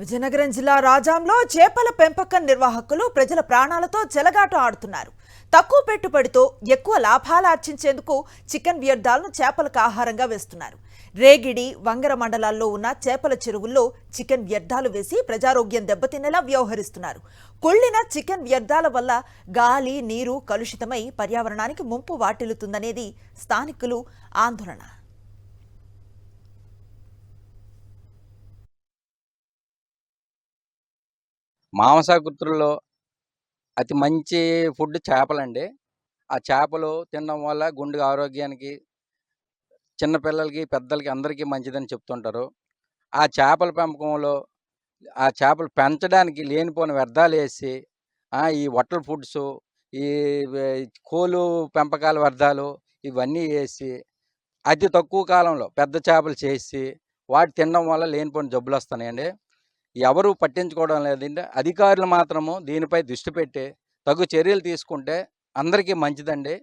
విజయనగరం జిల్లా రాజాంలో చేపల పెంపకం నిర్వాహకులు ప్రజల ప్రాణాలతో చెలగాట ఆడుతున్నారు. తక్కువ పెట్టుబడితో ఎక్కువ లాభాలు ఆర్జించేందుకు చికెన్ వ్యర్థాలను చేపలకు ఆహారంగా వేస్తున్నారు. రేగిడి, వంగర మండలాల్లో ఉన్న చేపల చెరువుల్లో చికెన్ వ్యర్థాలు వేసి ప్రజారోగ్యం దెబ్బతినేలా వ్యవహరిస్తున్నారు. కుళ్ళిన చికెన్ వ్యర్థాల వల్ల గాలి, నీరు కలుషితమై పర్యావరణానికి ముంపు వాటిల్లుతుందనేది స్థానికులు ఆందోళన. మాంసాకృతుల్లో అతి మంచి ఫుడ్ చేపలండి. ఆ చేపలు తినడం వల్ల గుండె ఆరోగ్యానికి, చిన్నపిల్లలకి, పెద్దలకి అందరికీ మంచిదని చెప్తుంటారు. ఆ చేపల పెంపకంలో ఆ చేపలు పెంచడానికి లేనిపోని వ్యర్థాలేసి, ఈ హోటల్ ఫుడ్సు, ఈ వే కోళ్ళు పెంపకాల వ్యర్థాలు ఇవన్నీ ఏసి, అతి తక్కువ కాలంలో పెద్ద చేపలు చేసి, వాటి తినడం వల్ల లేనిపోని జబ్బులొస్తున్నాయండి. ఎవరు పట్టించుకోవడం లేదండి. అధికారులు మాత్రము దీనిపై దృష్టి పెట్టి తగు చర్యలు తీసుకుంటే అందరికీ మంచిదండి.